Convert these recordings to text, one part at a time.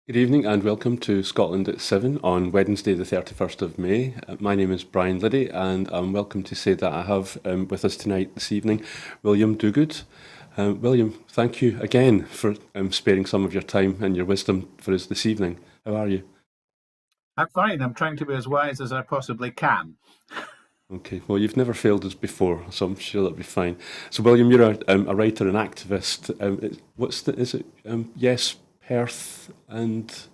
Good evening and welcome to Scotland at 7 on Wednesday, the 31st of May. My name is Brian Liddy, and I'm welcome to say that I have with us tonight, this evening, William Duguid. William, thank you again for sparing some of your time and your wisdom for us this evening. How are you? I'm fine. I'm trying to be as wise as I possibly can. Okay, well, you've never failed us before, so I'm sure that'll be fine. So, William, you're a writer and activist. Is it Yes, Perth and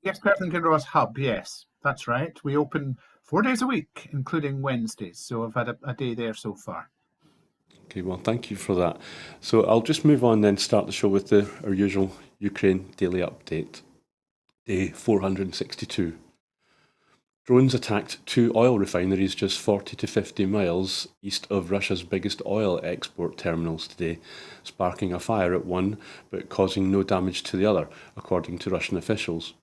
Yes, Perth and Kinross Hub. Yes, that's right. We open 4 days a week, including Wednesdays. So I've had a day there so far. Okay, well, thank you for that. So I'll just move on then, start the show with our usual Ukraine daily update. Day 462. Drones attacked two oil refineries just 40 to 50 miles east of Russia's biggest oil export terminals today, sparking a fire at one but causing no damage to the other, according to Russian officials.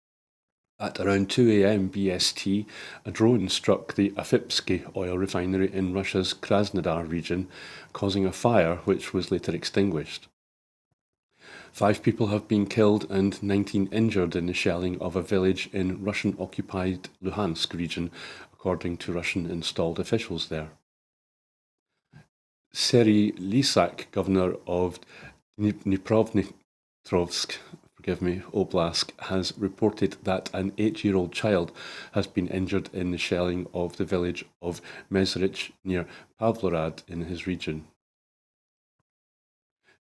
At around 2 a.m. BST, a drone struck the Afipsky oil refinery in Russia's Krasnodar region, causing a fire which was later extinguished. 5 people have been killed and 19 injured in the shelling of a village in Russian-occupied Luhansk region, according to Russian-installed officials there. Serhiy Lysak, governor of Dnipropetrovsk, Oblast, has reported that an 8-year-old child has been injured in the shelling of the village of Mezrich near Pavlorad in his region.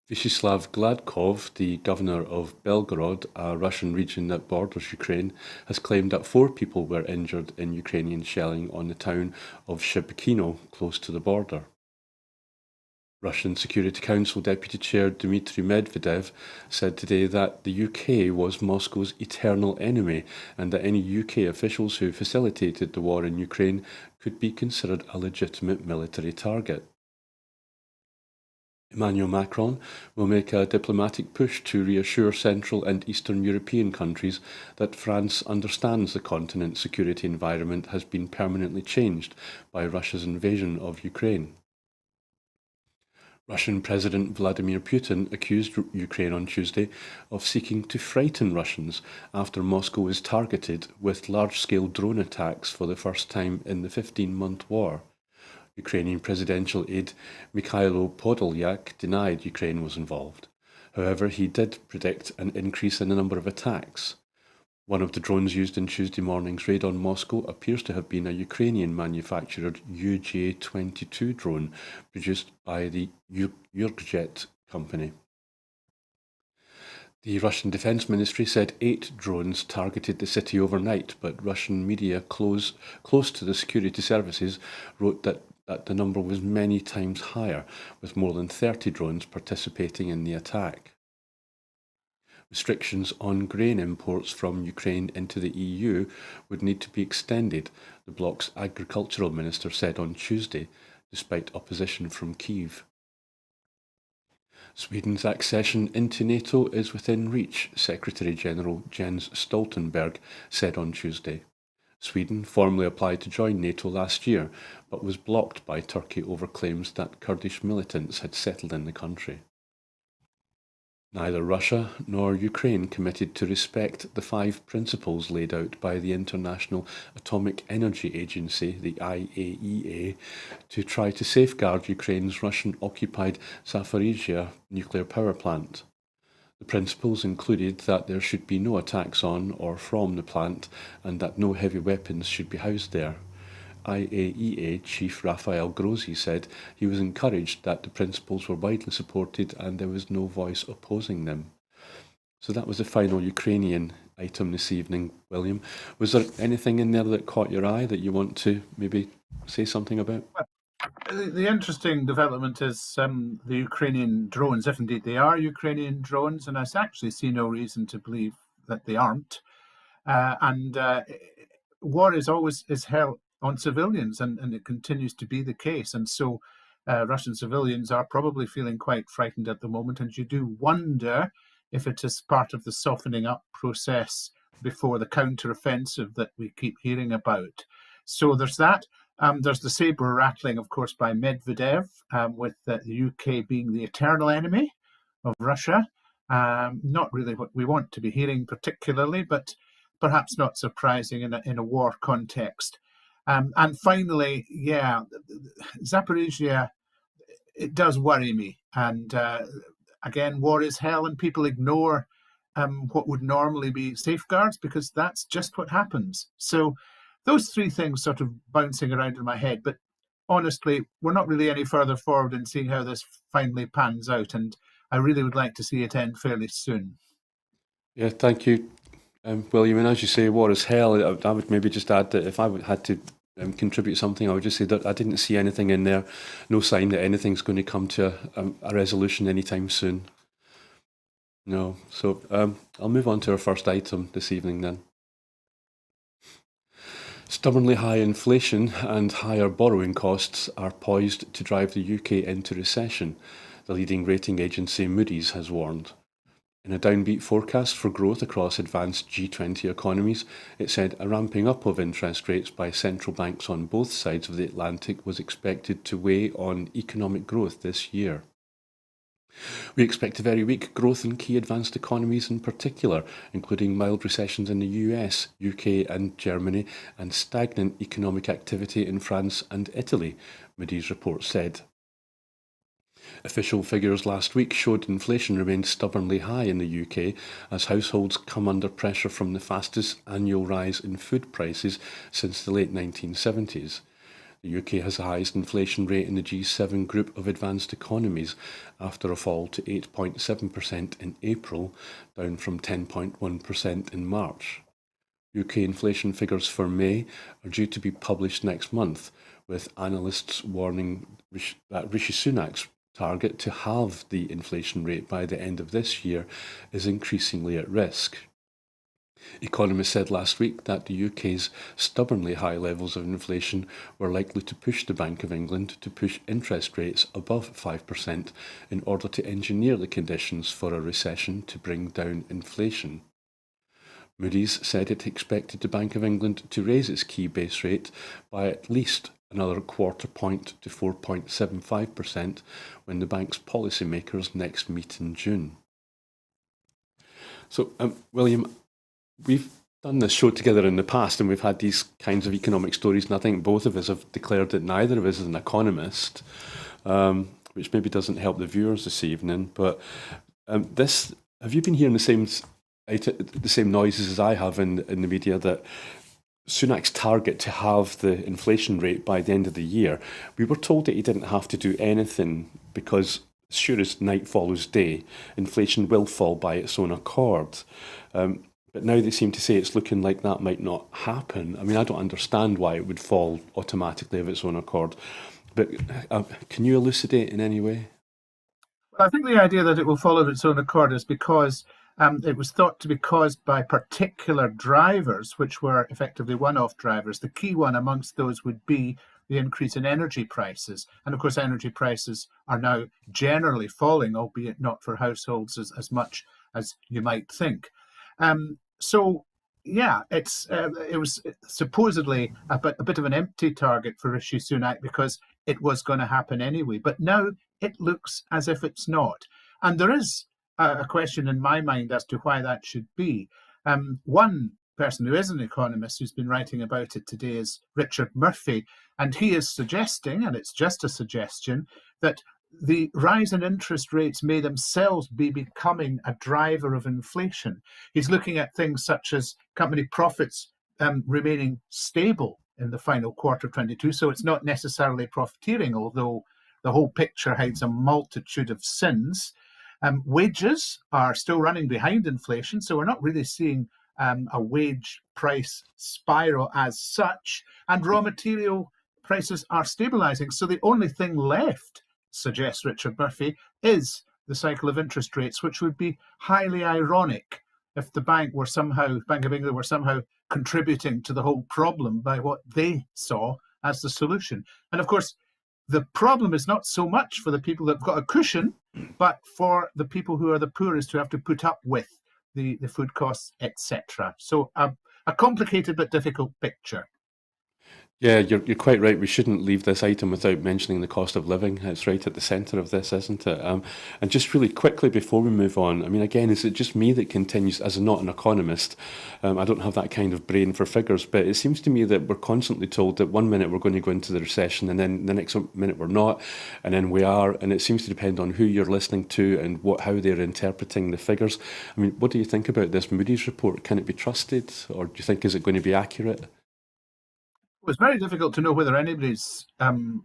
Vyacheslav Gladkov, the governor of Belgorod, a Russian region that borders Ukraine, has claimed that 4 people were injured in Ukrainian shelling on the town of Shebekino, close to the border. Russian Security Council Deputy Chair Dmitry Medvedev said today that the UK was Moscow's eternal enemy and that any UK officials who facilitated the war in Ukraine could be considered a legitimate military target. Emmanuel Macron will make a diplomatic push to reassure Central and Eastern European countries that France understands the continent's security environment has been permanently changed by Russia's invasion of Ukraine. Russian President Vladimir Putin accused Ukraine on Tuesday of seeking to frighten Russians after Moscow was targeted with large-scale drone attacks for the first time in the 15-month war. Ukrainian presidential aide Mikhailo Podolyak denied Ukraine was involved. However, he did predict an increase in the number of attacks. One of the drones used in Tuesday morning's raid on Moscow appears to have been a Ukrainian-manufactured UJ-22 drone produced by the Yurgjet company. The Russian Defense Ministry said 8 drones targeted the city overnight, but Russian media close to the security services wrote that the number was many times higher, with more than 30 drones participating in the attack. Restrictions on grain imports from Ukraine into the EU would need to be extended, the bloc's agricultural minister said on Tuesday, despite opposition from Kyiv. Sweden's accession into NATO is within reach, Secretary-General Jens Stoltenberg said on Tuesday. Sweden formally applied to join NATO last year, but was blocked by Turkey over claims that Kurdish militants had settled in the country. Neither Russia nor Ukraine committed to respect the 5 principles laid out by the International Atomic Energy Agency, the IAEA, to try to safeguard Ukraine's Russian-occupied Zaporizhzhia nuclear power plant. The principles included that there should be no attacks on or from the plant and that no heavy weapons should be housed there. IAEA Chief Rafael Grossi said he was encouraged that the principles were widely supported and there was no voice opposing them. So that was the final Ukrainian item this evening, William. Was there anything in there that caught your eye that you want to maybe say something about? The interesting development is the Ukrainian drones, if indeed they are Ukrainian drones, and I actually see no reason to believe that they aren't. And war is always hell on civilians, and it continues to be the case. And so Russian civilians are probably feeling quite frightened at the moment, and you do wonder if it is part of the softening up process before the counter-offensive that we keep hearing about. So there's that. There's the saber rattling, of course, by Medvedev, with the UK being the eternal enemy of Russia. Not really what we want to be hearing particularly, but perhaps not surprising in a war context. And finally, yeah, Zaporizhia, it does worry me. And again, war is hell, and people ignore what would normally be safeguards because that's just what happens. So those three things sort of bouncing around in my head. But honestly, we're not really any further forward in seeing how this finally pans out. And I really would like to see it end fairly soon. Yeah, thank you, William. And as you say, war is hell. I would maybe just add that if I had to contribute something, I would just say that I didn't see anything in there, no sign that anything's going to come to a resolution anytime soon. No. So I'll move on to our first item this evening then. Stubbornly high inflation and higher borrowing costs are poised to drive the UK into recession, the leading rating agency Moody's has warned. In a downbeat forecast for growth across advanced G20 economies, it said a ramping up of interest rates by central banks on both sides of the Atlantic was expected to weigh on economic growth this year. We expect a very weak growth in key advanced economies in particular, including mild recessions in the US, UK and Germany, and stagnant economic activity in France and Italy, Moody's report said. Official figures last week showed inflation remained stubbornly high in the UK as households come under pressure from the fastest annual rise in food prices since the late 1970s. The UK has the highest inflation rate in the G7 group of advanced economies after a fall to 8.7% in April, down from 10.1% in March. UK inflation figures for May are due to be published next month, with analysts warning that Rishi Sunak's target to halve the inflation rate by the end of this year is increasingly at risk. Economists said last week that the UK's stubbornly high levels of inflation were likely to push the Bank of England to push interest rates above 5% in order to engineer the conditions for a recession to bring down inflation. Moody's said it expected the Bank of England to raise its key base rate by at least another quarter point to 4.75% when the bank's policymakers next meet in June. So, William, we've done this show together in the past and we've had these kinds of economic stories, and I think both of us have declared that neither of us is an economist, which maybe doesn't help the viewers this evening. But have you been hearing the same noises as I have in the media that Sunak's target to halve the inflation rate by the end of the year? We were told that he didn't have to do anything because, sure as night follows day, inflation will fall by its own accord. But now they seem to say it's looking like that might not happen. I mean, I don't understand why it would fall automatically of its own accord. But can you elucidate in any way? Well, I think the idea that it will follow its own accord is because it was thought to be caused by particular drivers, which were effectively one-off drivers. The key one amongst those would be the increase in energy prices. And of course, energy prices are now generally falling, albeit not for households as much as you might think. So, yeah, it was supposedly a bit of an empty target for Rishi Sunak because it was going to happen anyway. But now it looks as if it's not. And there is a question in my mind as to why that should be. One person who is an economist who's been writing about it today is Richard Murphy, and he is suggesting, and it's just a suggestion, that the rise in interest rates may themselves be becoming a driver of inflation. He's looking at things such as company profits remaining stable in the final quarter of 22, so it's not necessarily profiteering, although the whole picture hides a multitude of sins. Wages are still running behind inflation, so we're not really seeing a wage price spiral as such, and raw material prices are stabilizing. So the only thing left, suggests Richard Murphy, is the cycle of interest rates, which would be highly ironic if the Bank of England were somehow contributing to the whole problem by what they saw as the solution. And of course, the problem is not so much for the people that have got a cushion, but for the people who are the poorest who have to put up with the food costs, etc. So a complicated but difficult picture. Yeah, you're quite right. We shouldn't leave this item without mentioning the cost of living. It's right at the centre of this, isn't it? And just really quickly before we move on, I mean, again, is it just me that continues, as not an economist, I don't have that kind of brain for figures, but it seems to me that we're constantly told that one minute we're going to go into the recession, and then the next minute we're not, and then we are, and it seems to depend on who you're listening to and how they're interpreting the figures. I mean, what do you think about this Moody's report? Can it be trusted, or do you think is it going to be accurate? It's very difficult to know whether anybody's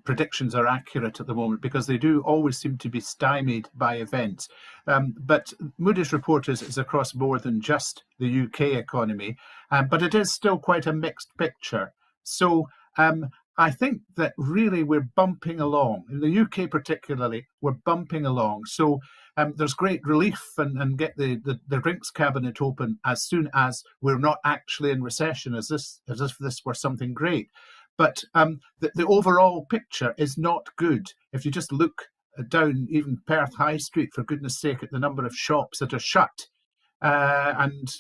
predictions are accurate at the moment because they do always seem to be stymied by events. But Moody's report is across more than just the UK economy, but it is still quite a mixed picture. So I think that really we're bumping along. In the UK particularly, we're bumping along. So there's great relief and get the drinks cabinet open as soon as we're not actually in recession, as if this were something great. But the overall picture is not good. If you just look down even Perth High Street, for goodness sake, at the number of shops that are shut, and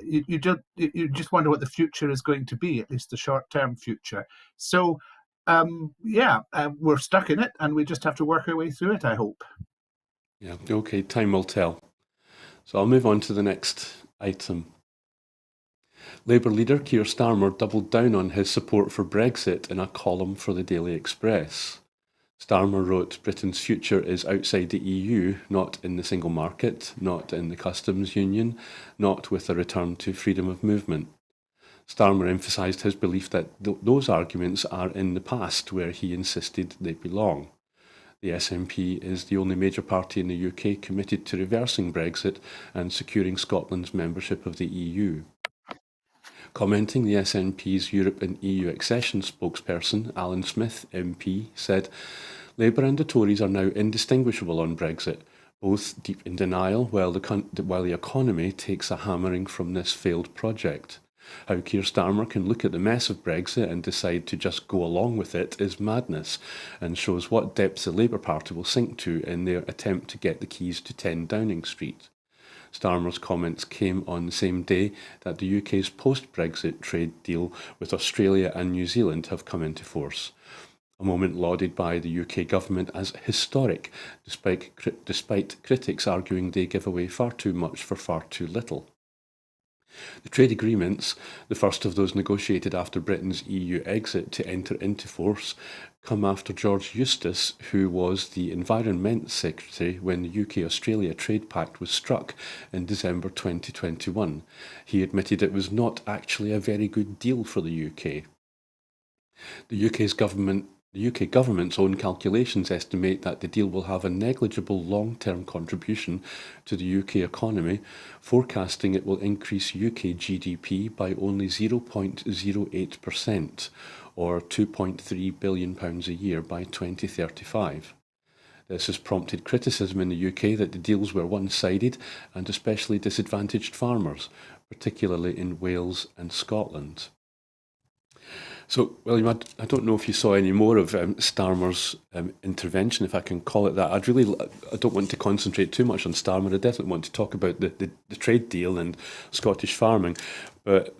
you just wonder what the future is going to be, at least the short-term future. So, we're stuck in it, and we just have to work our way through it, I hope. Yeah, okay, time will tell. So I'll move on to the next item. Labour leader Keir Starmer doubled down on his support for Brexit in a column for the Daily Express. Starmer wrote, Britain's future is outside the EU, not in the single market, not in the customs union, not with a return to freedom of movement. Starmer emphasised his belief that those arguments are in the past, where he insisted they belong. The SNP is the only major party in the UK committed to reversing Brexit and securing Scotland's membership of the EU. Commenting, the SNP's Europe and EU accession spokesperson, Alan Smith, MP, said, Labour and the Tories are now indistinguishable on Brexit, both deep in denial while the economy takes a hammering from this failed project. How Keir Starmer can look at the mess of Brexit and decide to just go along with it is madness, and shows what depths the Labour Party will sink to in their attempt to get the keys to 10 Downing Street. Starmer's comments came on the same day that the UK's post-Brexit trade deal with Australia and New Zealand have come into force. A moment lauded by the UK government as historic, despite critics arguing they give away far too much for far too little. The trade agreements, the first of those negotiated after Britain's EU exit to enter into force, come after George Eustace, who was the Environment Secretary when the UK-Australia Trade Pact was struck in December 2021. He admitted it was not actually a very good deal for the UK. The UK government's own calculations estimate that the deal will have a negligible long-term contribution to the UK economy, forecasting it will increase UK GDP by only 0.08%, or £2.3 billion a year by 2035. This has prompted criticism in the UK that the deals were one-sided and especially disadvantaged farmers, particularly in Wales and Scotland. So, William, I don't know if you saw any more of Starmer's intervention, if I can call it that. I don't want to concentrate too much on Starmer. I definitely want to talk about the trade deal and Scottish farming. But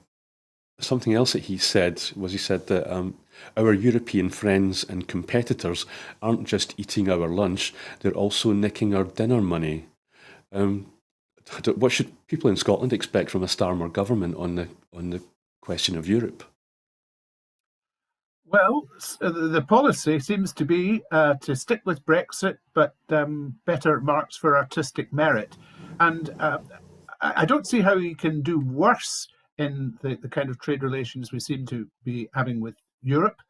something else that he said that our European friends and competitors aren't just eating our lunch, they're also nicking our dinner money. What should people in Scotland expect from a Starmer government on the question of Europe? Well, the policy seems to be to stick with Brexit, but better marks for artistic merit. And I don't see how you can do worse in the kind of trade relations we seem to be having with Europe.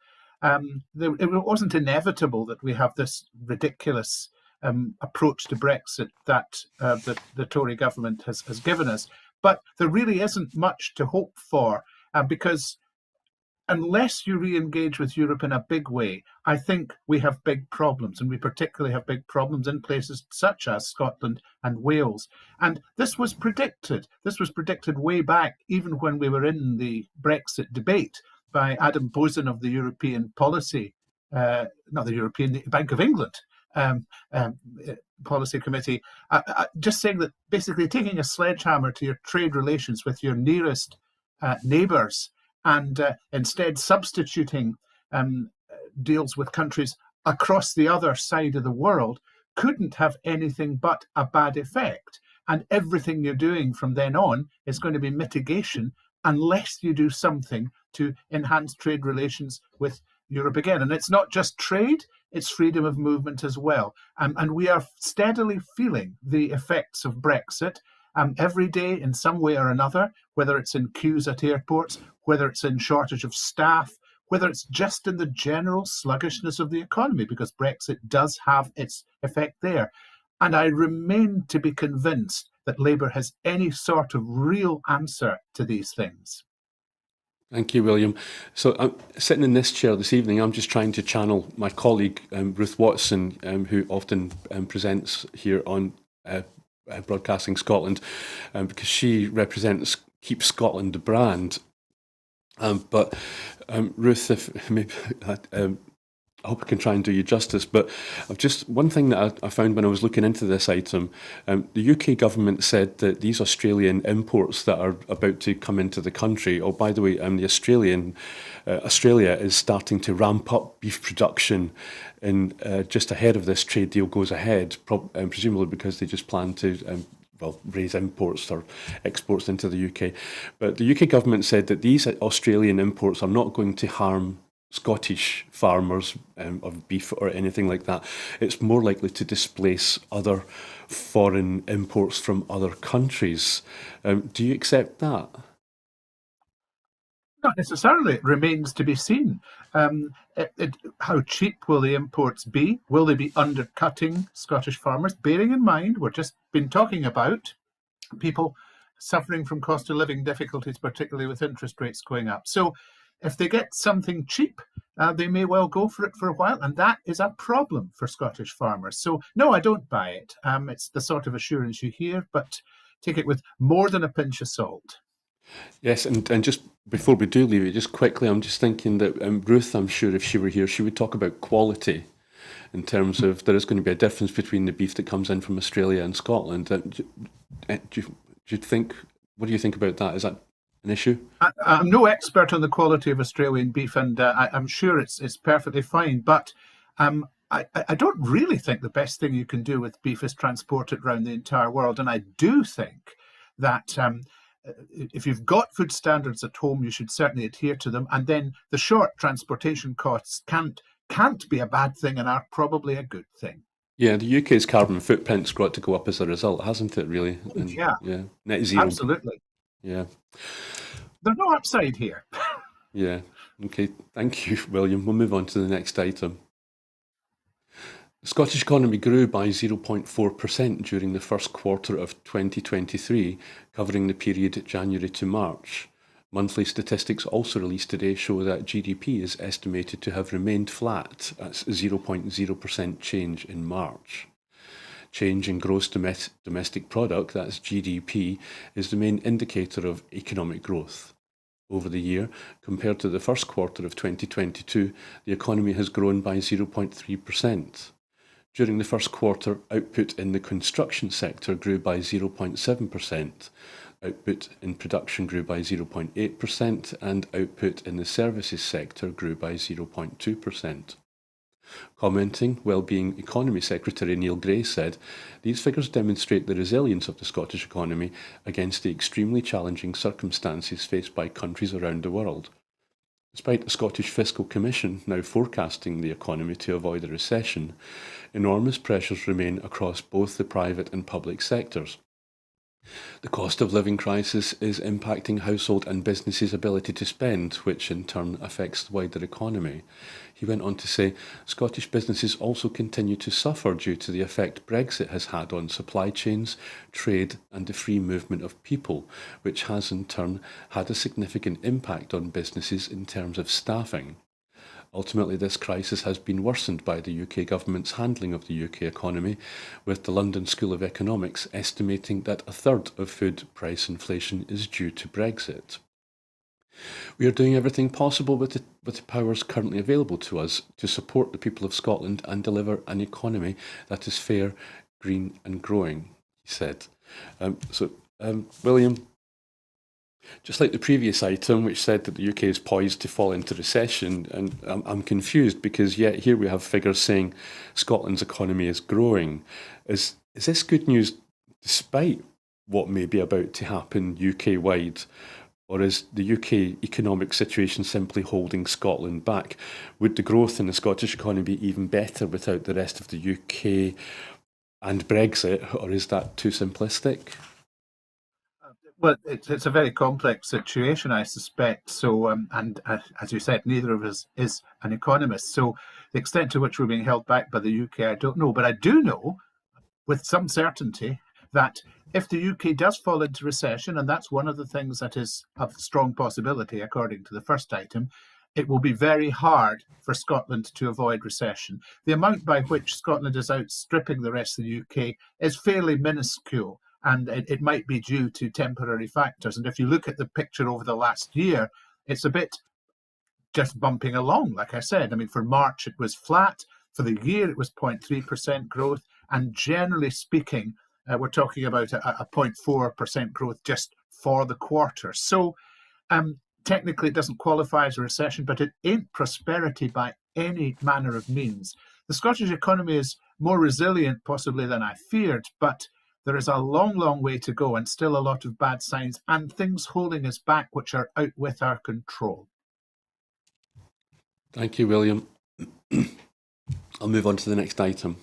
It wasn't inevitable that we have this ridiculous approach to Brexit that the Tory government has given us. But there really isn't much to hope for because unless you re-engage with Europe in a big way, I think we have big problems, and we particularly have big problems in places such as Scotland and Wales. And this was predicted. This was predicted way back, even when we were in the Brexit debate, by Adam Bosin of the European Policy, not the European, the Bank of England um, um, Policy Committee, just saying that basically taking a sledgehammer to your trade relations with your nearest neighbours and instead substituting deals with countries across the other side of the world couldn't have anything but a bad effect. And everything you're doing from then on is going to be mitigation unless you do something to enhance trade relations with Europe again. And it's not just trade, it's freedom of movement as well. And we are steadily feeling the effects of Brexit every day in some way or another, whether it's in queues at airports, whether it's in shortage of staff, whether it's just in the general sluggishness of the economy, because Brexit does have its effect there. And I remain to be convinced that Labour has any sort of real answer to these things. Thank you, William. So I'm sitting in this chair this evening. I'm just trying to channel my colleague, Ruth Watson, who often presents here on Broadcasting Scotland, because she represents Keep Scotland the brand. But Ruth, if maybe I hope I can try and do you justice. But I've just one thing that I found when I was looking into this item, the UK government said that these Australian imports that are about to come into the country. Oh, by the way, Australia is starting to ramp up beef production, in just ahead of this trade deal goes ahead, presumably because they just plan to. Raise imports or exports into the UK. But the UK government said that these Australian imports are not going to harm Scottish farmers of beef or anything like that. It's more likely to displace other foreign imports from other countries. Do you accept that? Not necessarily. It remains to be seen. How cheap will the imports be? Will they be undercutting Scottish farmers? Bearing in mind, we've just been talking about people suffering from cost of living difficulties, particularly with interest rates going up. So if they get something cheap, they may well go for it for a while, and that is a problem for Scottish farmers. So no, I don't buy it. It's the sort of assurance you hear, but take it with more than a pinch of salt. Yes, and just before we do leave it, just quickly, I'm just thinking that Ruth, I'm sure if she were here, she would talk about quality in terms of there is going to be a difference between the beef that comes in from Australia and Scotland. Do you think, what do you think about that? Is that an issue? I'm no expert on the quality of Australian beef, and I'm sure it's perfectly fine. But I don't really think the best thing you can do with beef is transport it around the entire world. And I do think that if you've got food standards at home, you should certainly adhere to them. And then the short transportation costs can't be a bad thing and are probably a good thing. Yeah, the UK's carbon footprint's got to go up as a result, hasn't it, really? And, Yeah, yeah, net zero. absolutely. Yeah, There's no upside here. yeah. Okay, thank you, William. We'll move on to the next item. The Scottish economy grew by 0.4% during the first quarter of 2023, covering the period January to March. Monthly statistics also released today show that GDP is estimated to have remained flat at 0.0% change in March. Change in gross domestic product, that's GDP, is the main indicator of economic growth. Over the year, compared to the first quarter of 2022, the economy has grown by 0.3%. During the first quarter, output in the construction sector grew by 0.7%, output in production grew by 0.8%, and output in the services sector grew by 0.2%. Commenting, Wellbeing Economy Secretary Neil Gray said, "These figures demonstrate the resilience of the Scottish economy against the extremely challenging circumstances faced by countries around the world." Despite the Scottish Fiscal Commission now forecasting the economy to avoid a recession, enormous pressures remain across both the private and public sectors. The cost of living crisis is impacting household and businesses' ability to spend, which in turn affects the wider economy. He went on to say, Scottish businesses also continue to suffer due to the effect Brexit has had on supply chains, trade and the free movement of people, which has in turn had a significant impact on businesses in terms of staffing. Ultimately, this crisis has been worsened by the UK government's handling of the UK economy, with the London School of Economics estimating that a third of food price inflation is due to Brexit. We are doing everything possible with the powers currently available to us to support the people of Scotland and deliver an economy that is fair, green and growing, he said. William, Just like the previous item, which said that the UK is poised to fall into recession, and I'm confused because yet here we have figures saying Scotland's economy is growing. Is this good news despite what may be about to happen UK wide? Or is the UK economic situation simply holding Scotland back? Would the growth in the Scottish economy be even better without the rest of the UK and Brexit, or is that too simplistic? Well, it's a very complex situation, I suspect. So, and as you said, neither of us is an economist. So, the extent to which we're being held back by the UK, I don't know. But I do know with some certainty that if the UK does fall into recession, and that's one of the things that is of strong possibility, according to the first item, it will be very hard for Scotland to avoid recession. The amount by which Scotland is outstripping the rest of the UK is fairly minuscule, and it might be due to temporary factors. And if you look at the picture over the last year, it's a bit just bumping along. Like I said, I mean, for March, it was flat. For the year, it was 0.3% growth. And generally speaking, we're talking about a 0.4% growth just for the quarter. So technically, it doesn't qualify as a recession, but it ain't prosperity by any manner of means. The Scottish economy is more resilient, possibly, than I feared, but there is a long, long way to go and still a lot of bad signs and things holding us back which are out with our control. Thank you, William. I'll move on to the next item.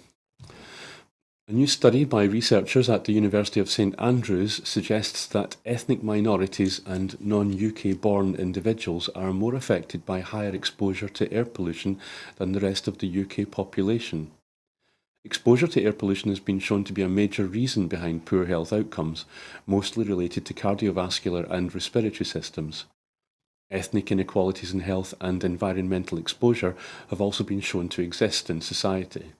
A new study by researchers at the University of St Andrews suggests that ethnic minorities and non-UK born individuals are more affected by higher exposure to air pollution than the rest of the UK population. Exposure to air pollution has been shown to be a major reason behind poor health outcomes, mostly related to cardiovascular and respiratory systems. Ethnic inequalities in health and environmental exposure have also been shown to exist in society.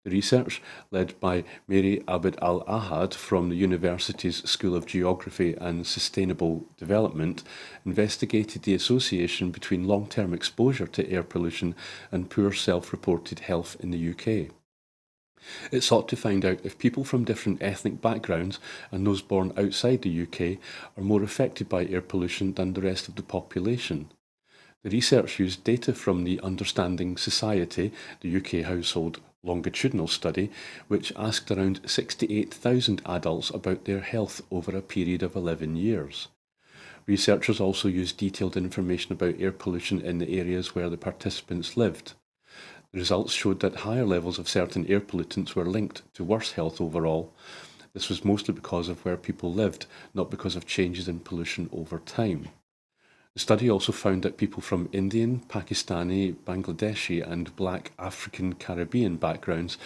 The research, led by Mary Abd al-Ahad from the university's School of Geography and Sustainable Development, investigated the association between long-term exposure to air pollution and poor self-reported health in the UK. It sought to find out if people from different ethnic backgrounds and those born outside the UK are more affected by air pollution than the rest of the population. The research used data from the Understanding Society, the UK household longitudinal study, which asked around 68,000 adults about their health over a period of 11 years. Researchers also used detailed information about air pollution in the areas where the participants lived. The results showed that higher levels of certain air pollutants were linked to worse health overall. This was mostly because of where people lived, not because of changes in pollution over time. The study also found that people from Indian, Pakistani, Bangladeshi and Black African Caribbean backgrounds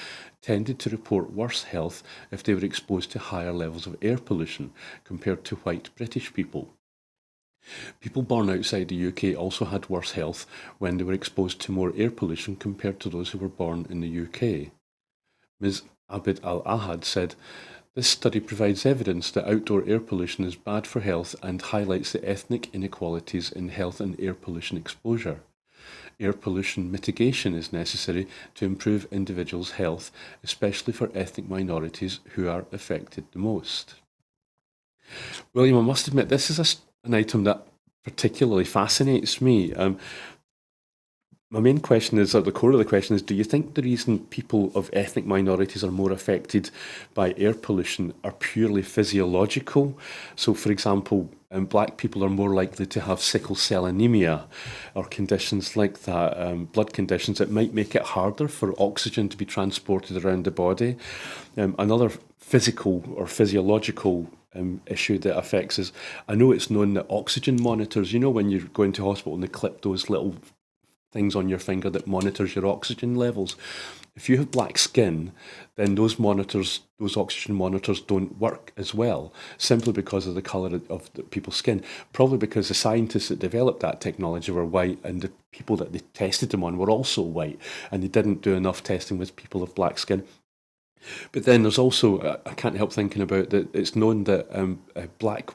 tended to report worse health if they were exposed to higher levels of air pollution compared to white British people. People born outside the UK also had worse health when they were exposed to more air pollution compared to those who were born in the UK. Ms. Abid al-Ahad said, "This study provides evidence that outdoor air pollution is bad for health and highlights the ethnic inequalities in health and air pollution exposure. Air pollution mitigation is necessary to improve individuals' health, especially for ethnic minorities who are affected the most." William, I must admit, this is an item that particularly fascinates me. My main question is, at the core of the question is, do you think the reason people of ethnic minorities are more affected by air pollution are purely physiological? So, for example, black people are more likely to have sickle cell anemia or conditions like that, blood conditions that might make it harder for oxygen to be transported around the body. Another physical or physiological issue that affects us, I know it's known that oxygen monitors, you know, when you go into hospital and they clip those little things on your finger that monitors your oxygen levels. If you have black skin, then those oxygen monitors don't work as well, simply because of the colour of the people's skin. Probably because the scientists that developed that technology were white and the people that they tested them on were also white, and they didn't do enough testing with people of black skin. But then there's also, I can't help thinking about that, it's known that black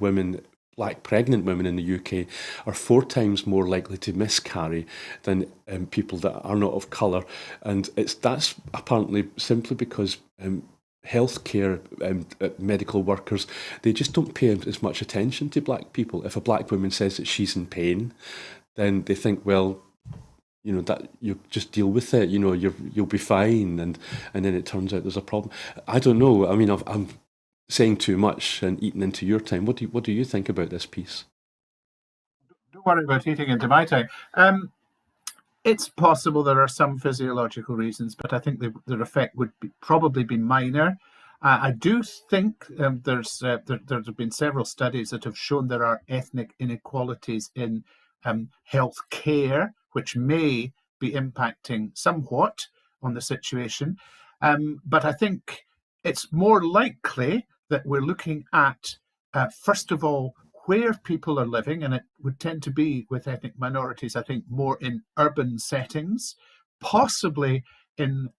pregnant women in the UK are 4 times more likely to miscarry than people that are not of colour, and that's apparently simply because healthcare medical workers, they just don't pay as much attention to black people. If a black woman says that she's in pain, then they think, well, that you just deal with it. You'll be fine, and then it turns out there's a problem. I don't know. I mean, I'm saying too much and eating into your time. What do you think about this piece? Don't worry about eating into my time. It's possible there are some physiological reasons, but I think their effect would probably be minor. I do think there have been several studies that have shown there are ethnic inequalities in health care, which may be impacting somewhat on the situation. But I think it's more likely that we're looking at, first of all, where people are living, and it would tend to be with ethnic minorities, I think, more in urban settings, possibly in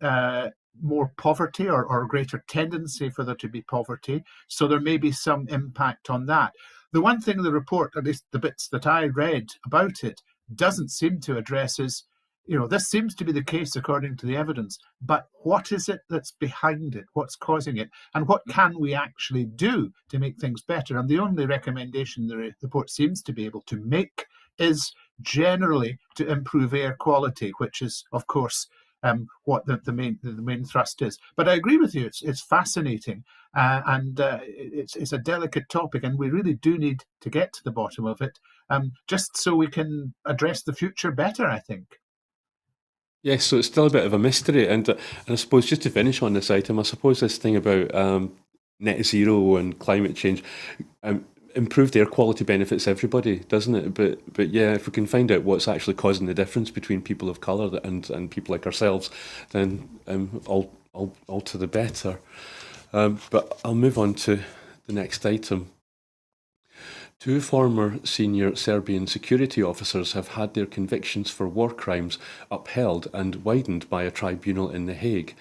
more poverty or greater tendency for there to be poverty. So there may be some impact on that. The one thing the report, at least the bits that I read about it, doesn't seem to address is, this seems to be the case according to the evidence, but what is it that's behind it? What's causing it? And what can we actually do to make things better? And the only recommendation the report seems to be able to make is generally to improve air quality, which is, of course, what the main thrust is. But I agree with you; it's fascinating, and it's a delicate topic, and we really do need to get to the bottom of it, just so we can address the future better, I think. Yes, so it's still a bit of a mystery, and I suppose just to finish on this item, I suppose this thing about net zero and climate change, um, improved air quality benefits everybody, doesn't it? But yeah, if we can find out what's actually causing the difference between people of colour and people like ourselves, then all to the better. But I'll move on to the next item. Two former senior Serbian security officers have had their convictions for war crimes upheld and widened by a tribunal in The Hague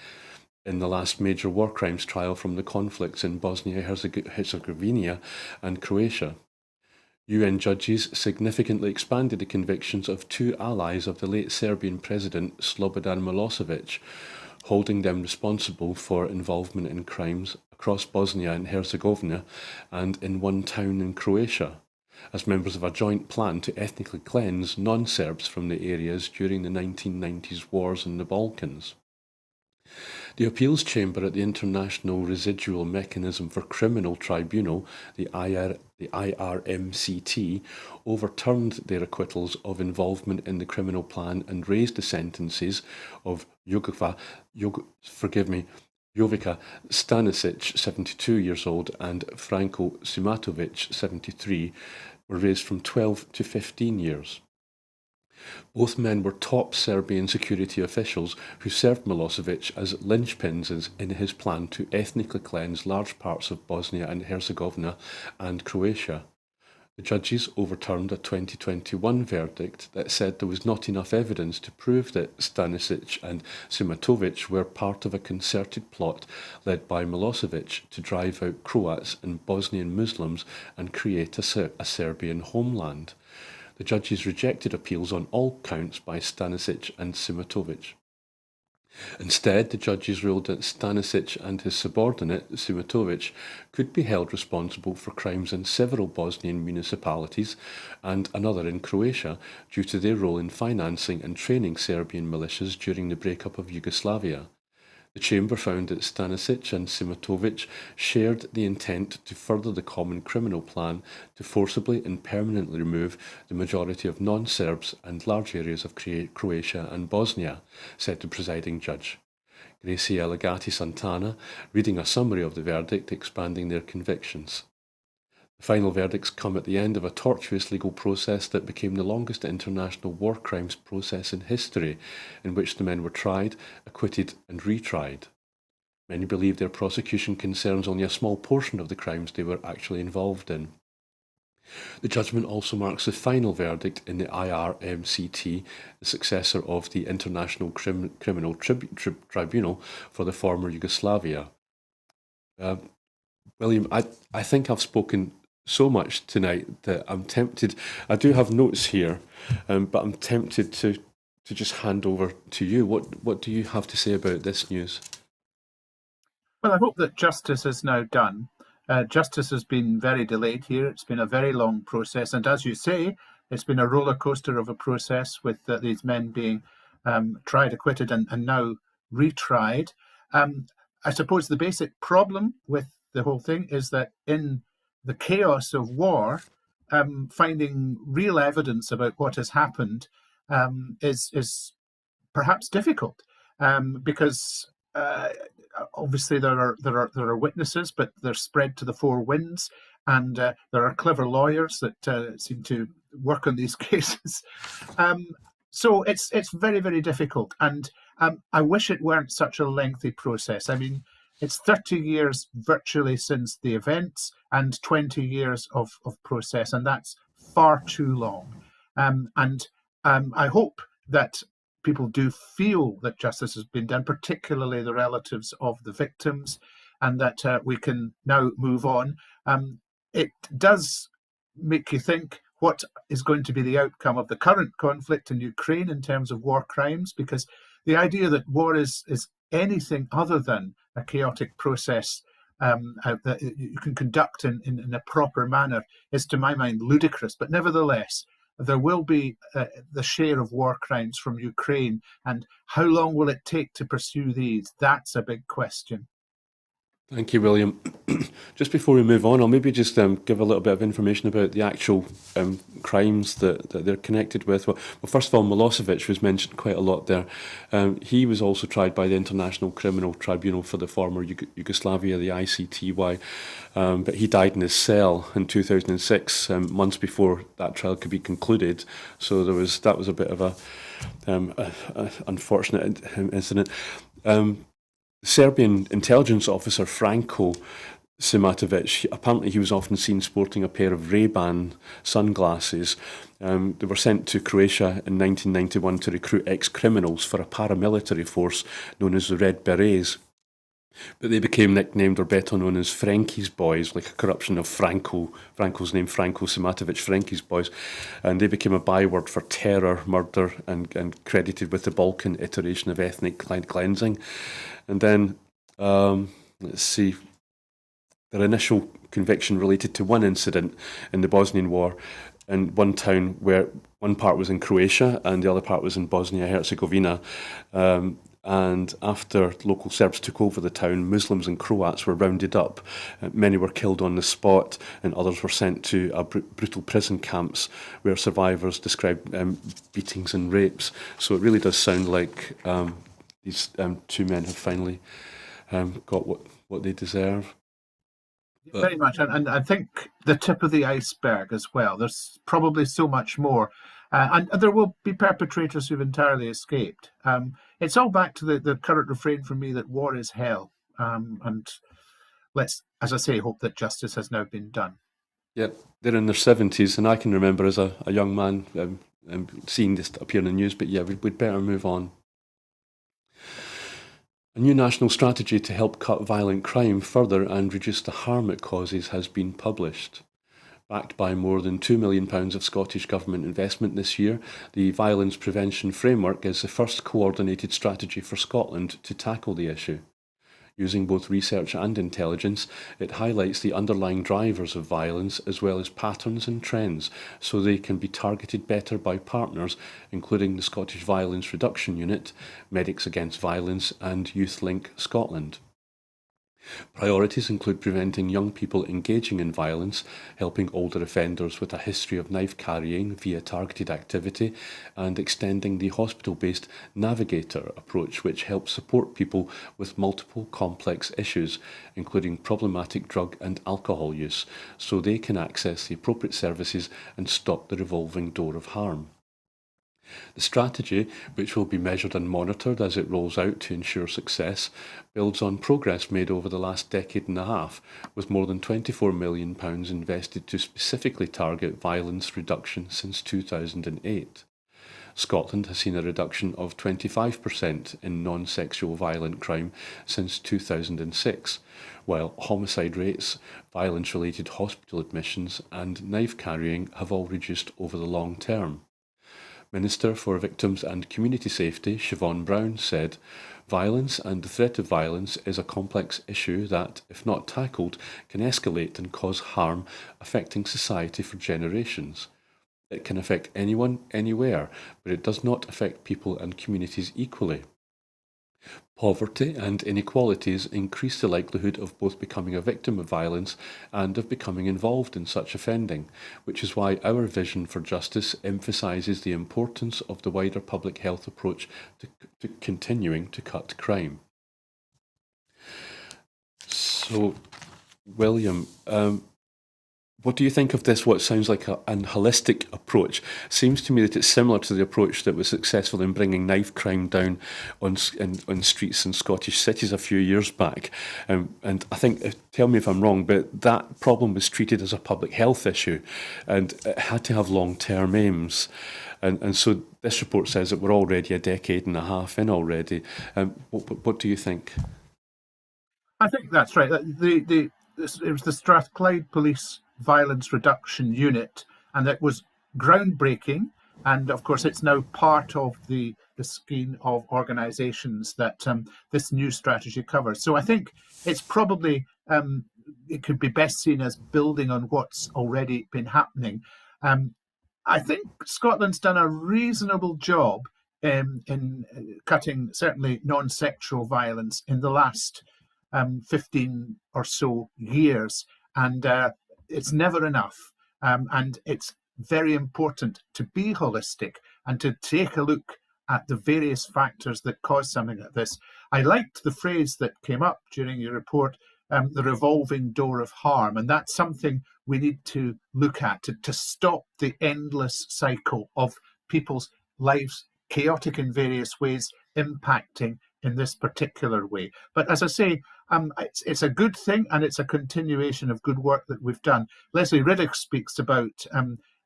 in the last major war crimes trial from the conflicts in Bosnia-Herzegovina and Croatia. UN judges significantly expanded the convictions of two allies of the late Serbian president Slobodan Milosevic, holding them responsible for involvement in crimes across Bosnia and Herzegovina and in one town in Croatia, as members of a joint plan to ethnically cleanse non-Serbs from the areas during the 1990s wars in the Balkans. The appeals chamber at the International Residual Mechanism for Criminal Tribunal, the IRMCT, overturned their acquittals of involvement in the criminal plan and raised the sentences of Jovica Stanisic, 72 years old, and Franko Simatovic, 73, were raised from 12 to 15 years. Both men were top Serbian security officials who served Milosevic as linchpins in his plan to ethnically cleanse large parts of Bosnia and Herzegovina and Croatia. The judges overturned a 2021 verdict that said there was not enough evidence to prove that Stanisic and Simatovic were part of a concerted plot led by Milosevic to drive out Croats and Bosnian Muslims and create a Serbian homeland. The judges rejected appeals on all counts by Stanisic and Simatovic. Instead, the judges ruled that Stanisic and his subordinate, Simatovic, could be held responsible for crimes in several Bosnian municipalities and another in Croatia due to their role in financing and training Serbian militias during the breakup of Yugoslavia. The chamber found that Stanisic and Simatovic shared the intent to further the common criminal plan to forcibly and permanently remove the majority of non-Serbs and large areas of Croatia and Bosnia, said the presiding judge. Gracie Elegati Santana, reading a summary of the verdict expanding their convictions. The final verdicts come at the end of a tortuous legal process that became the longest international war crimes process in history, in which the men were tried, acquitted, and retried. Many believe their prosecution concerns only a small portion of the crimes they were actually involved in. The judgment also marks the final verdict in the IRMCT, the successor of the International Criminal Tribunal for the former Yugoslavia. William, I think I've spoken so much tonight that I'm tempted. I do have notes here, but I'm tempted to just hand over to you. What do you have to say about this news? Well, I hope that justice is now done. Justice has been very delayed here. It's been a very long process. And as you say, it's been a roller coaster of a process with these men being tried, acquitted, and now retried. Um, I suppose the basic problem with the whole thing is that in the chaos of war, finding real evidence about what has happened is perhaps difficult because obviously there are witnesses, but they're spread to the four winds, and there are clever lawyers that seem to work on these cases. So it's very very difficult, and I wish it weren't such a lengthy process. I mean, it's 30 years virtually since the events and 20 years of process, and that's far too long. And I hope that people do feel that justice has been done, particularly the relatives of the victims, and that we can now move on. It does make you think what is going to be the outcome of the current conflict in Ukraine in terms of war crimes, because the idea that war is anything other than a chaotic process that you can conduct in a proper manner is, to my mind, ludicrous. But nevertheless, there will be the share of war crimes from Ukraine, and how long will it take to pursue these? That's a big question. Thank you, William. Just before we move on, I'll maybe just give a little bit of information about the actual crimes that they're connected with. Well, first of all, Milosevic was mentioned quite a lot there. He was also tried by the International Criminal Tribunal for the former Yugoslavia, the ICTY, but he died in his cell in 2006, months before that trial could be concluded. So that was a bit of a unfortunate incident. Serbian intelligence officer Franko Simatovic, apparently he was often seen sporting a pair of Ray-Ban sunglasses. They were sent to Croatia in 1991 to recruit ex-criminals for a paramilitary force known as the Red Berets. But they became nicknamed or better known as Frankie's Boys, like a corruption of Franco's name, Franko Simatovic, Frankie's Boys. And they became a byword for terror, murder, and credited with the Balkan iteration of ethnic cleansing. And then, let's see, their initial conviction related to one incident in the Bosnian War in one town where one part was in Croatia and the other part was in Bosnia-Herzegovina. And after local Serbs took over the town, Muslims and Croats were rounded up. Many were killed on the spot, and others were sent to brutal prison camps where survivors described beatings and rapes. So it really does sound like these two men have finally got what they deserve. But Very much, and I think the tip of the iceberg as well. There's probably so much more, and there will be perpetrators who've entirely escaped. It's all back to the current refrain for me that war is hell, and let's, as I say, hope that justice has now been done. yeah, they're in their 70s, and I can remember as a young man seeing this appear in the news. But yeah, we'd better move on. A new national strategy to help cut violent crime further and reduce the harm it causes has been published. Backed by more than £2 million of Scottish Government investment this year, the Violence Prevention Framework is the first coordinated strategy for Scotland to tackle the issue. Using both research and intelligence, it highlights the underlying drivers of violence as well as patterns and trends so they can be targeted better by partners, including the Scottish Violence Reduction Unit, Medics Against Violence and YouthLink Scotland. Priorities include preventing young people engaging in violence, helping older offenders with a history of knife carrying via targeted activity, and extending the hospital-based Navigator approach, which helps support people with multiple complex issues, including problematic drug and alcohol use, so they can access the appropriate services and stop the revolving door of harm. The strategy, which will be measured and monitored as it rolls out to ensure success, builds on progress made over the last decade and a half, with more than £24 million invested to specifically target violence reduction since 2008. Scotland has seen a reduction of 25% in non-sexual violent crime since 2006, while homicide rates, violence-related hospital admissions and knife carrying have all reduced over the long term. Minister for Victims and Community Safety, Siobhan Brown, said, "Violence and the threat of violence is a complex issue that, if not tackled, can escalate and cause harm affecting society for generations. It can affect anyone, anywhere, but it does not affect people and communities equally. Poverty and inequalities increase the likelihood of both becoming a victim of violence and of becoming involved in such offending, which is why our vision for justice emphasises the importance of the wider public health approach to continuing to cut crime." So, William, what do you think of this, what sounds like an holistic approach? Seems to me that it's similar to the approach that was successful in bringing knife crime down on streets in Scottish cities a few years back. And I think, tell me if I'm wrong, but that problem was treated as a public health issue and it had to have long-term aims. And so this report says that we're already a decade and a half in already. What do you think? I think that's right. It was the Strathclyde Police Violence Reduction Unit, and it was groundbreaking. And of course, it's now part of the scheme of organisations that this new strategy covers. So I think it's probably, it could be best seen as building on what's already been happening. I think Scotland's done a reasonable job in cutting certainly non-sexual violence in the last 15 or so years, and it's never enough. And it's very important to be holistic and to take a look at the various factors that cause something like this. I liked the phrase that came up during your report, the revolving door of harm, and that's something we need to look at to stop the endless cycle of people's lives, chaotic in various ways, impacting in this particular way. But as I say, it's a good thing, and it's a continuation of good work that we've done. Leslie Riddick speaks about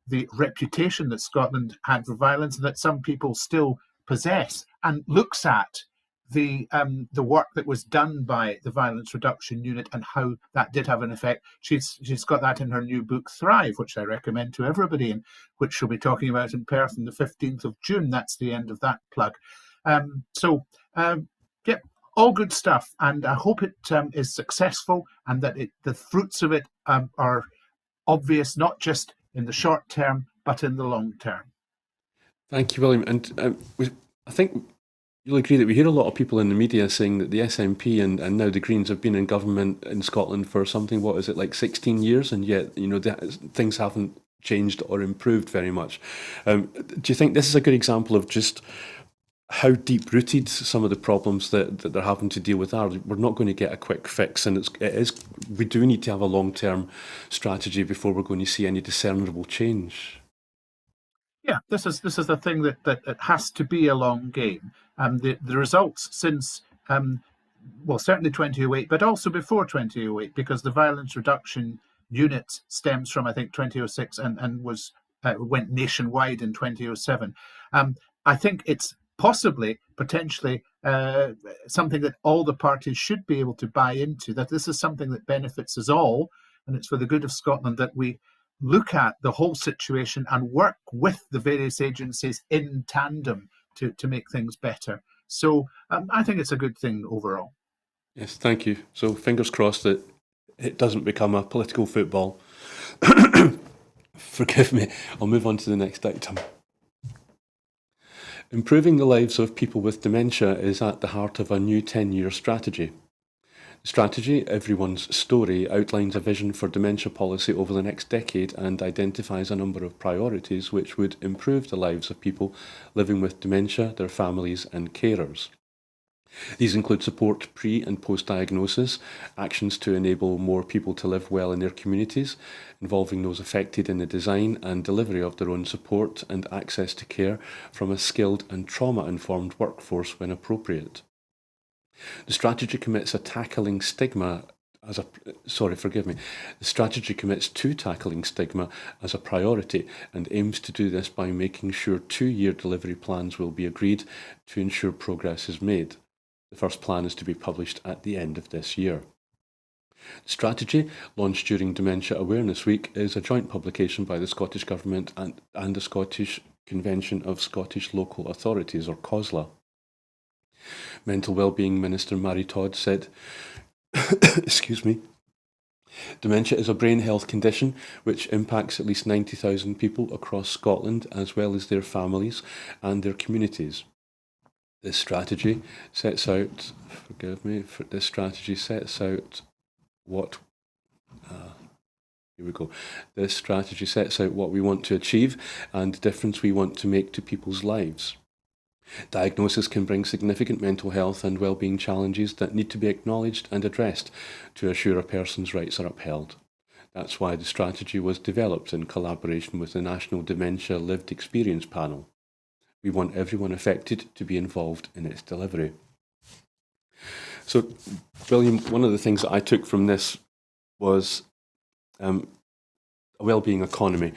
the reputation that Scotland had for violence and that some people still possess, and looks at the work that was done by the Violence Reduction Unit and how that did have an effect. She's got that in her new book Thrive, which I recommend to everybody, and which she'll be talking about in Perth on the 15th of June. That's the end of that plug. Yeah, all good stuff, and I hope it is successful, and that the fruits of it are obvious, not just in the short term, but in the long term. Thank you, William. And I think you'll agree that we hear a lot of people in the media saying that the SNP and now the Greens have been in government in Scotland for something, what is it, like 16 years, and yet, things haven't changed or improved very much. Do you think this is a good example of just how deep-rooted some of the problems that they're having to deal with are? We're not going to get a quick fix, and we do need to have a long-term strategy before we're going to see any discernible change. Yeah, this is the thing that it has to be a long game. The results since certainly 2008, but also before 2008, because the Violence Reduction Unit stems from, I think, 2006 and went nationwide in 2007. I think it's potentially something that all the parties should be able to buy into, that this is something that benefits us all, and it's for the good of Scotland that we look at the whole situation and work with the various agencies in tandem to make things better. So I think it's a good thing overall. Yes, thank you. So fingers crossed that it doesn't become a political football. Forgive me. I'll move on to the next item. Improving the lives of people with dementia is at the heart of a new 10-year strategy. The strategy, Everyone's Story, outlines a vision for dementia policy over the next decade and identifies a number of priorities which would improve the lives of people living with dementia, their families and carers. These include support pre- and post-diagnosis, actions to enable more people to live well in their communities, involving those affected in the design and delivery of their own support, and access to care from a skilled and trauma-informed workforce when appropriate. The strategy commits to tackling stigma as a priority and aims to do this by making sure 2-year delivery plans will be agreed to ensure progress is made. The first plan is to be published at the end of this year. The strategy, launched during Dementia Awareness Week, is a joint publication by the Scottish Government and the Scottish Convention of Scottish Local Authorities, or COSLA. Mental Wellbeing Minister Mary Todd said, excuse me, dementia is a brain health condition which impacts at least 90,000 people across Scotland, as well as their families and their communities. This strategy sets out, this strategy sets out what, here we go. This strategy sets out what we want to achieve and the difference we want to make to people's lives. Diagnosis can bring significant mental health and well-being challenges that need to be acknowledged and addressed to assure a person's rights are upheld. That's why the strategy was developed in collaboration with the National Dementia Lived Experience Panel. We want everyone affected to be involved in its delivery. So, William, one of the things that I took from this was a well-being economy.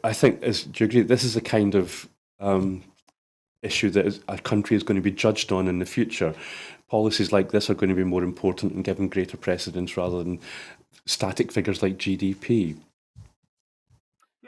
I think, do you agree, this is the kind of issue that a country is going to be judged on in the future. Policies like this are going to be more important and given greater precedence rather than static figures like GDP.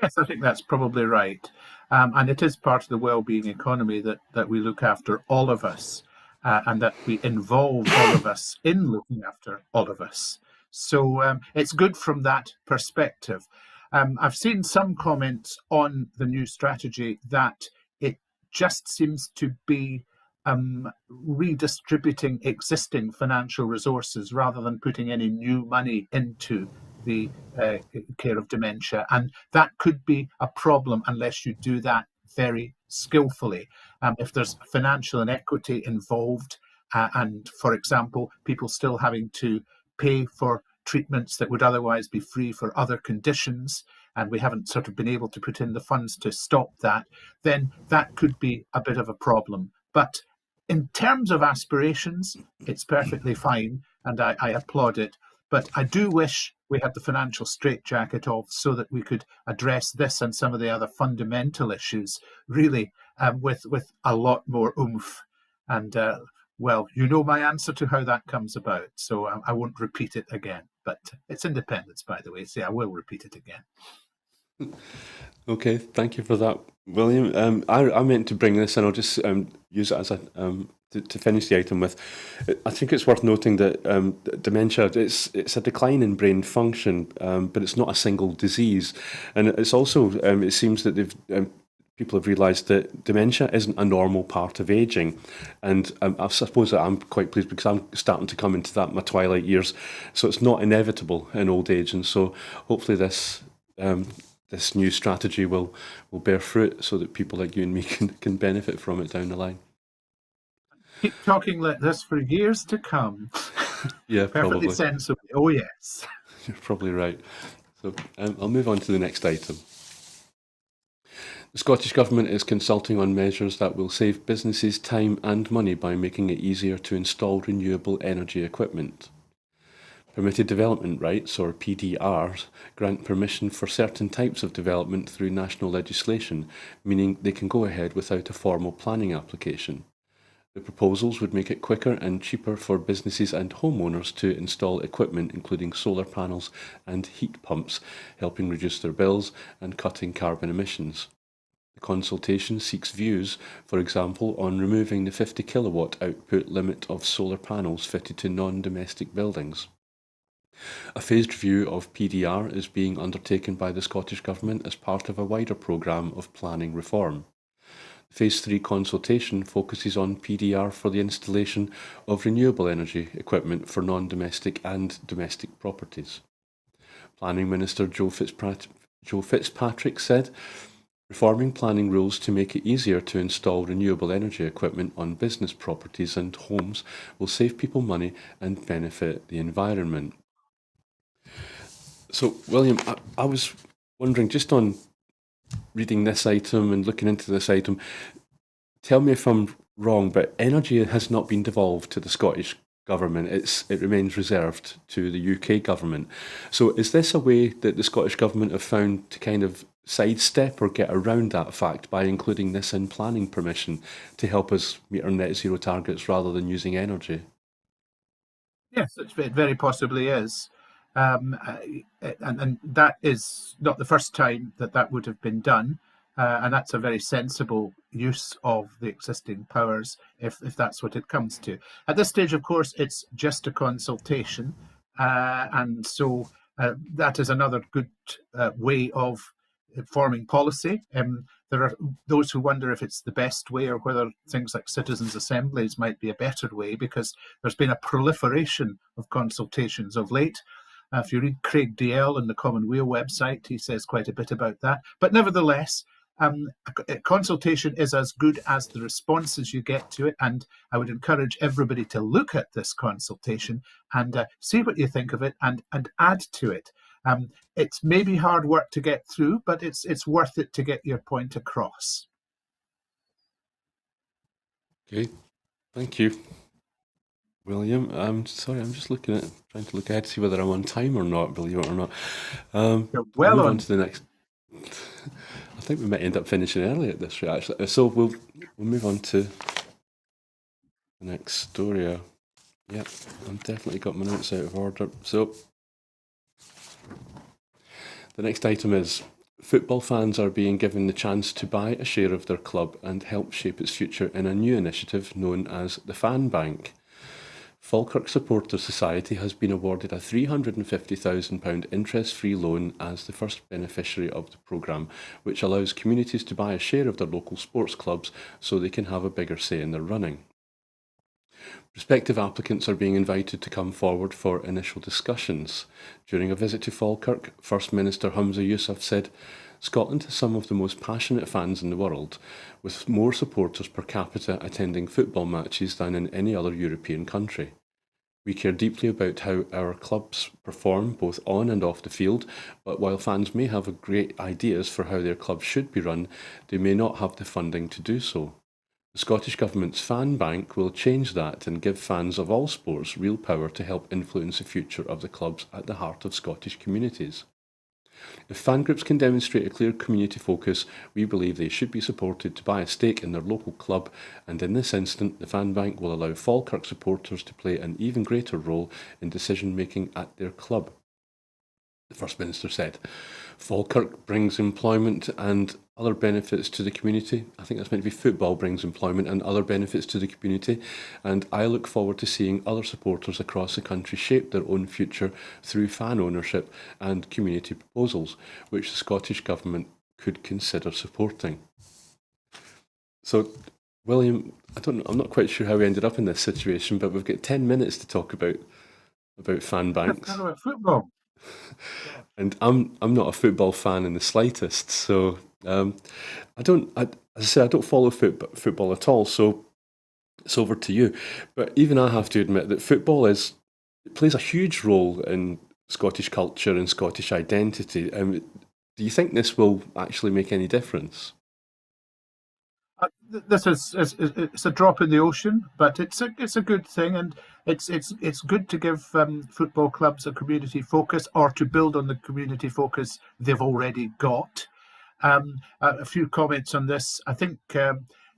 Yes, I think that's probably right. And it is part of the well-being economy that we look after all of us and that we involve all of us in looking after all of us. So it's good from that perspective. I've seen some comments on the new strategy that it just seems to be redistributing existing financial resources rather than putting any new money into the care of dementia. And that could be a problem unless you do that very skillfully. If there's financial inequity involved, and, for example, people still having to pay for treatments that would otherwise be free for other conditions, and we haven't sort of been able to put in the funds to stop that, then that could be a bit of a problem. But in terms of aspirations, it's perfectly fine, and I applaud it. But I do wish we had the financial straitjacket off so that we could address this and some of the other fundamental issues really with a lot more oomph. And well, you know my answer to how that comes about, so I won't repeat it again. But it's independence, by the way, so I will repeat it again. Okay, thank you for that, William. I meant to bring this, and I'll just use it as a to finish the item with. I think it's worth noting that dementia, it's a decline in brain function, but it's not a single disease, and it's also it seems that people have realised that dementia isn't a normal part of ageing, and I suppose that I'm quite pleased because I'm starting to come into my twilight years, so it's not inevitable in old age, and so hopefully this new strategy will bear fruit so that people like you and me can benefit from it down the line. Keep talking like this for years to come. Yeah, perfectly probably. sensibly. Oh, yes. You're probably right. So I'll move on to the next item. The Scottish Government is consulting on measures that will save businesses time and money by making it easier to install renewable energy equipment. Permitted development rights, or PDRs, grant permission for certain types of development through national legislation, meaning they can go ahead without a formal planning application. The proposals would make it quicker and cheaper for businesses and homeowners to install equipment including solar panels and heat pumps, helping reduce their bills and cutting carbon emissions. The consultation seeks views, for example, on removing the 50 kilowatt output limit of solar panels fitted to non-domestic buildings. A phased review of PDR is being undertaken by the Scottish Government as part of a wider programme of planning reform. The Phase 3 consultation focuses on PDR for the installation of renewable energy equipment for non-domestic and domestic properties. Planning Minister Joe Fitzpatrick said, reforming planning rules to make it easier to install renewable energy equipment on business properties and homes will save people money and benefit the environment. So, William, I was wondering, just on reading this item and looking into this item, tell me if I'm wrong, but energy has not been devolved to the Scottish Government. It remains reserved to the UK Government. So is this a way that the Scottish Government have found to kind of sidestep or get around that fact by including this in planning permission to help us meet our net zero targets rather than using energy? Yes, it very possibly is. And that is not the first time that would have been done. and that's a very sensible use of the existing powers, if that's what it comes to. At this stage, of course, it's just a consultation, and so that is another good way of forming policy. There are those who wonder if it's the best way or whether things like citizens' assemblies might be a better way, because there's been a proliferation of consultations of late. If you read Craig DL in the Commonweal website, he says quite a bit about that. But nevertheless, a consultation is as good as the responses you get to it, and I would encourage everybody to look at this consultation and see what you think of it and add to it. It's maybe hard work to get through, but it's worth it to get your point across. Okay, thank you, William. I'm sorry, I'm just trying to look ahead to see whether I'm on time or not, believe it or not. You're well move on. on to the next. I think we might end up finishing early at this rate, actually. So we'll move on to the next story. Yep, I've definitely got my notes out of order. So the next item is: football fans are being given the chance to buy a share of their club and help shape its future in a new initiative known as the Fan Bank. Falkirk Supporters Society has been awarded a £350,000 interest-free loan as the first beneficiary of the programme, which allows communities to buy a share of their local sports clubs so they can have a bigger say in their running. Prospective applicants are being invited to come forward for initial discussions. During a visit to Falkirk, First Minister Humza Yousaf said, "Scotland has some of the most passionate fans in the world, with more supporters per capita attending football matches than in any other European country. We care deeply about how our clubs perform both on and off the field, but while fans may have great ideas for how their clubs should be run, they may not have the funding to do so. The Scottish Government's Fan Bank will change that and give fans of all sports real power to help influence the future of the clubs at the heart of Scottish communities. If fan groups can demonstrate a clear community focus, we believe they should be supported to buy a stake in their local club, and in this instant, the Fan Bank will allow Falkirk supporters to play an even greater role in decision-making at their club," the First Minister said. "Falkirk brings employment and other benefits to the community." I think that's meant to be football brings employment and other benefits to the community. "And I look forward to seeing other supporters across the country shape their own future through fan ownership and community proposals, which the Scottish Government could consider supporting." So, William, I'm not quite sure how we ended up in this situation, but we've got 10 minutes to talk about fan banks. Talk about football. And I'm not a football fan in the slightest, so as I say, I don't follow football at all. So it's over to you. But even I have to admit that it plays a huge role in Scottish culture and Scottish identity. Do you think this will actually make any difference? This is it's a drop in the ocean, but it's a good thing, and it's good to give football clubs a community focus, or to build on the community focus they've already got. A few comments on this. I think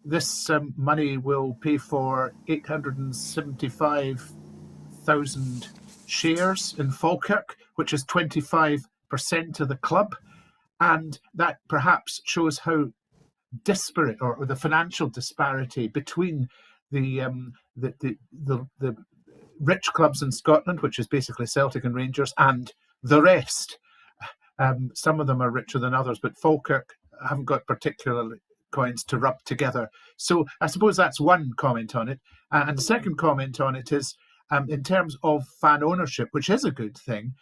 this money will pay for 875,000 shares in Falkirk, which is 25% of the club, and that perhaps shows how disparate, or the financial disparity between the rich clubs in Scotland, which is basically Celtic and Rangers, and the rest. Some of them are richer than others, but Falkirk haven't got particular coins to rub together. So I suppose that's one comment on it. And the second comment on it is, in terms of fan ownership, which is a good thing,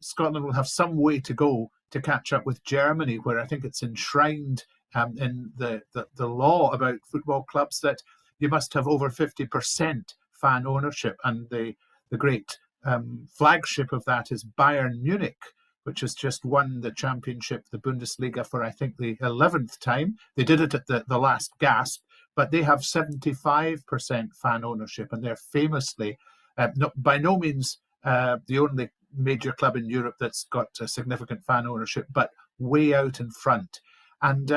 Scotland will have some way to go to catch up with Germany, where I think it's enshrined in the law about football clubs that you must have over 50% fan ownership. And the great flagship of that is Bayern Munich, which has just won the championship, the Bundesliga, for I think the 11th time. They did it at the last gasp, but they have 75% fan ownership, and they're famously, by no means the only major club in Europe that's got a significant fan ownership, but way out in front. And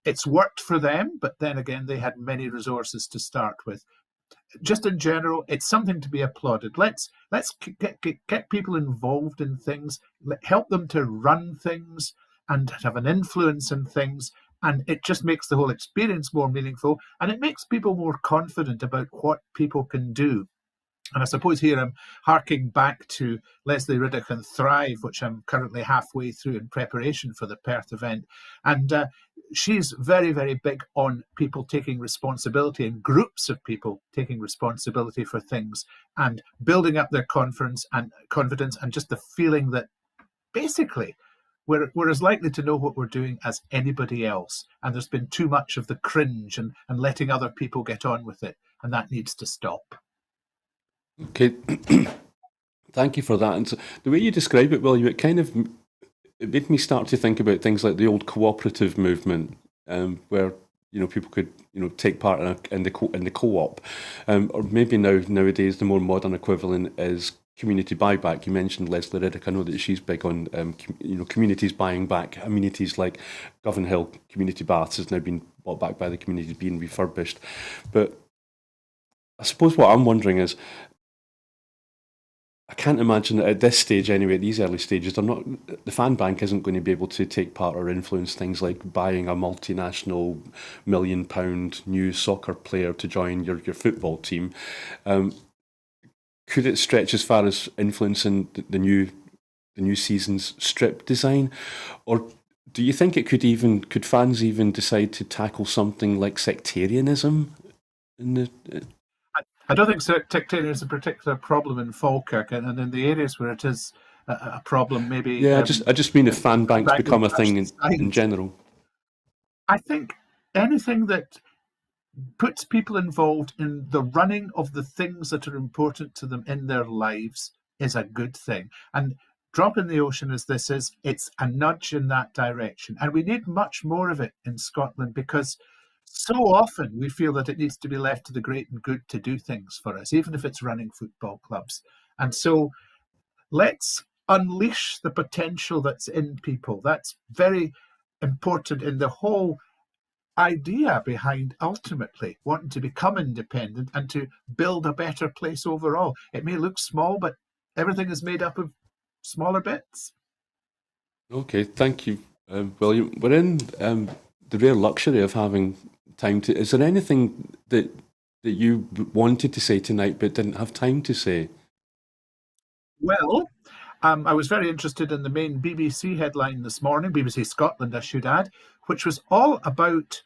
it's worked for them, but then again, they had many resources to start with. Just in general, it's something to be applauded. Let's get people involved in things, help them to run things and have an influence in things, And it just makes the whole experience more meaningful, and it makes people more confident about what people can do. And I suppose here I'm harking back to Leslie Riddick and Thrive, which I'm currently halfway through in preparation for the Perth event. And she's very, very big on people taking responsibility and groups of people taking responsibility for things and building up their confidence and just the feeling that basically we're as likely to know what we're doing as anybody else. And there's been too much of the cringe and letting other people get on with it. And that needs to stop. Okay, thank you for that. And so the way you describe it, William, it made me start to think about things like the old cooperative movement, where people could take part in the co-op, or maybe nowadays the more modern equivalent is community buyback. You mentioned Leslie Riddick. I know that she's big on communities buying back amenities like Govan Hill Community Baths has now been bought back by the community, being refurbished. But I suppose what I'm wondering is, I can't imagine that at this stage, anyway, at these early stages, the fan bank isn't going to be able to take part or influence things like buying a multinational £1 million new soccer player to join your football team. Could it stretch as far as influencing the new season's strip design, or do you think it could fans even decide to tackle something like sectarianism in the? I don't think sectarianism is a particular problem in Falkirk, and in the areas where it is a problem, maybe. Yeah, I just mean if fan banks become a thing in general. I think anything that puts people involved in the running of the things that are important to them in their lives is a good thing. And Drop in the Ocean as this is, it's a nudge in that direction. And we need much more of it in Scotland, because so often we feel that it needs to be left to the great and good to do things for us, even if it's running football clubs. And so let's unleash the potential that's in people. That's very important in the whole idea behind ultimately wanting to become independent and to build a better place overall. It may look small, but everything is made up of smaller bits. Okay, thank you, William. We're in the rare luxury of having time to. Is there anything that you wanted to say tonight but didn't have time to say? Well, I was very interested in the main BBC headline this morning, BBC Scotland, I should add, which was all about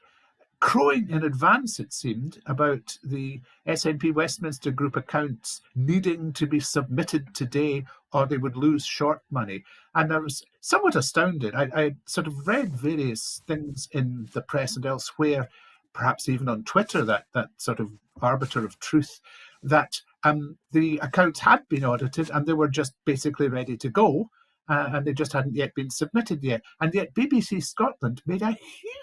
crowing in advance, it seemed, about the SNP Westminster Group accounts needing to be submitted today or they would lose short money. And I was somewhat astounded. I sort of read various things in the press and elsewhere, perhaps even on Twitter, that sort of arbiter of truth, that the accounts had been audited and they were just basically ready to go. And they just hadn't yet been submitted yet. And yet BBC Scotland made a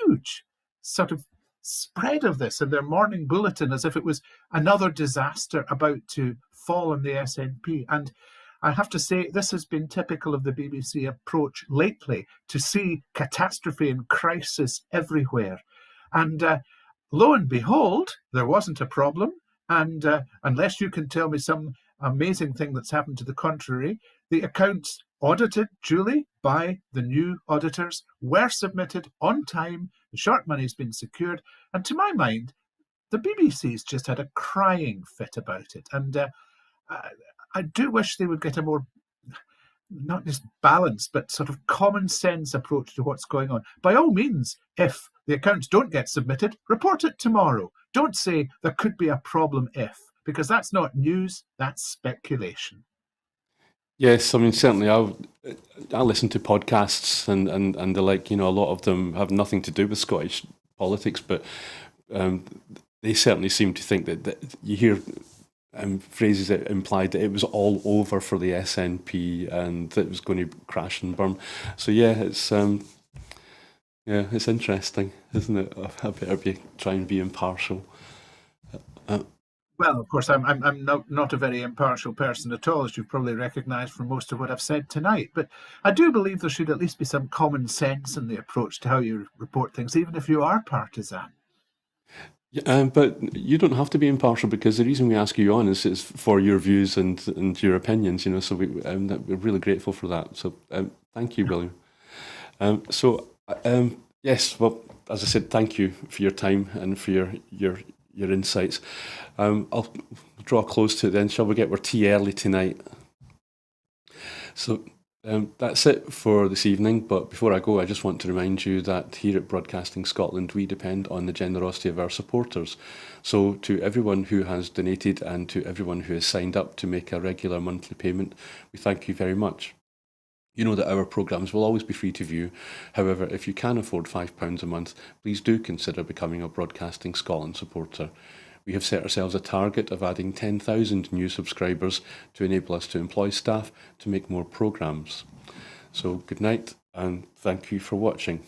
huge sort of spread of this in their morning bulletin as if it was another disaster about to fall on the SNP. And I have to say, this has been typical of the BBC approach lately, to see catastrophe and crisis everywhere. And lo and behold, there wasn't a problem. And unless you can tell me some amazing thing that's happened to the contrary, the accounts audited duly by the new auditors were submitted on time. The short money's been secured. And to my mind, the BBC's just had a crying fit about it. And I do wish they would get a more, not just balanced, but sort of common sense approach to what's going on. By all means, if the accounts don't get submitted, report it tomorrow. Don't say there could be a problem if, because that's not news, that's speculation. Yes, I mean, certainly I listen to podcasts and the like, a lot of them have nothing to do with Scottish politics, but they certainly seem to think that you hear phrases that implied that it was all over for the SNP and that it was going to crash and burn. So yeah, it's interesting, isn't it? I better try and be impartial. Well, of course, I'm not a very impartial person at all, as you've probably recognised from most of what I've said tonight. But I do believe there should at least be some common sense in the approach to how you report things, even if you are partisan. But you don't have to be impartial, because the reason we ask you on is for your views and your opinions. So we're really grateful for that. So thank you, William. Yes, well, as I said, thank you for your time and for your insights. I'll draw close to it then. Shall we get our tea early tonight? So that's it for this evening, but before I go, I just want to remind you that here at Broadcasting Scotland, we depend on the generosity of our supporters. So to everyone who has donated and to everyone who has signed up to make a regular monthly payment, we thank you very much. You know that our programmes will always be free to view. However, if you can afford £5 a month, please do consider becoming a Broadcasting Scotland supporter. We have set ourselves a target of adding 10,000 new subscribers to enable us to employ staff to make more programmes. So good night and thank you for watching.